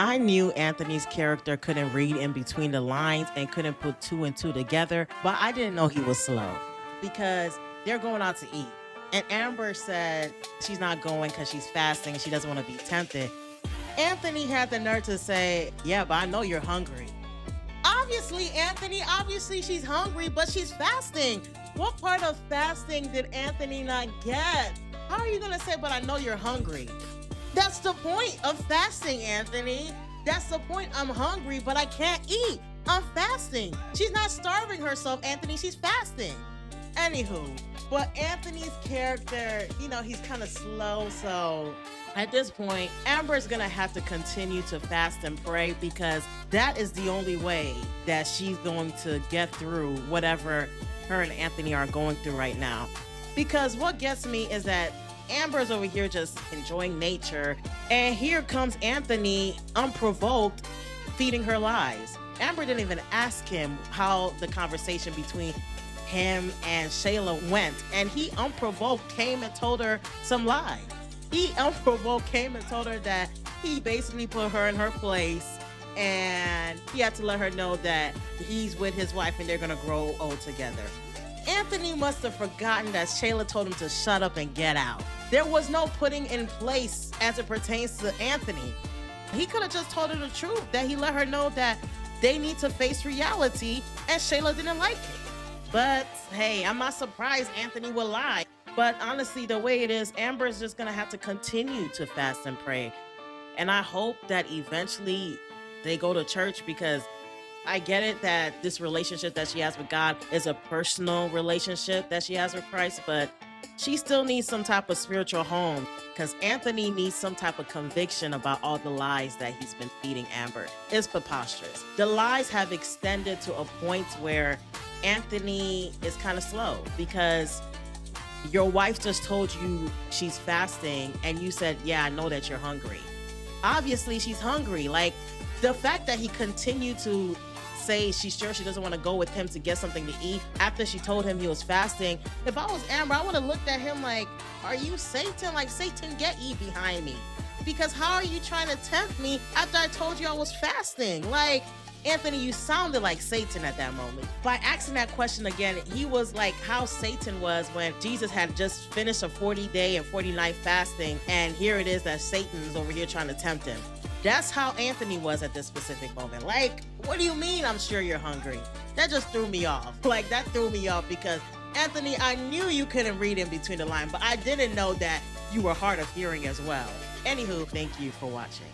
I knew Anthony's character couldn't read in between the lines and couldn't put two and two together, but I didn't know he was slow because they're going out to eat. And Amber said she's not going because she's fasting and she doesn't want to be tempted. Anthony had the nerve to say, yeah, but I know you're hungry. Obviously, Anthony, obviously she's hungry, but she's fasting. What part of fasting did Anthony not get? How are you going to say, but I know you're hungry? That's the point of fasting, Anthony. That's the point. I'm hungry, but I can't eat. I'm fasting. She's not starving herself, Anthony. She's fasting. Anywho, but Anthony's character, he's kind of slow. So at this point, Amber's going to have to continue to fast and pray because that is the only way that she's going to get through whatever her and Anthony are going through right now. Because what gets me is that Amber's over here just enjoying nature, and here comes Anthony unprovoked feeding her lies. Amber didn't even ask him how the conversation between him and Shayla went, and he unprovoked came and told her some lies. He unprovoked came and told her that he basically put her in her place, and he had to let her know that he's with his wife and they're gonna grow old together. Anthony must have forgotten that Shayla told him to shut up and get out. There was no putting in place as it pertains to Anthony. He could have just told her the truth, that he let her know that they need to face reality, and Shayla didn't like it. But hey, I'm not surprised Anthony would lie. But honestly, the way it is, Amber is just gonna have to continue to fast and pray. And I hope that eventually they go to church, because I get it that this relationship that she has with God is a personal relationship that she has with Christ, but she still needs some type of spiritual home because Anthony needs some type of conviction about all the lies that he's been feeding Amber. It's preposterous. The lies have extended to a point where Anthony is kind of slow because your wife just told you she's fasting and you said, yeah, I know that you're hungry. Obviously, she's hungry. Like, the fact that he continued to say she's sure she doesn't want to go with him to get something to eat after she told him he was fasting. If I was Amber, I would have looked at him like, are you Satan? Like, Satan, get ye behind me. Because how are you trying to tempt me after I told you I was fasting? Like, Anthony, you sounded like Satan at that moment. By asking that question again, he was like how Satan was when Jesus had just finished a 40-day and 40-night fasting, and here it is that Satan is over here trying to tempt him. That's how Anthony was at this specific moment. Like, what do you mean I'm sure you're hungry? That just threw me off. Like, that threw me off because, Anthony, I knew you couldn't read in between the lines, but I didn't know that you were hard of hearing as well. Anywho, thank you for watching.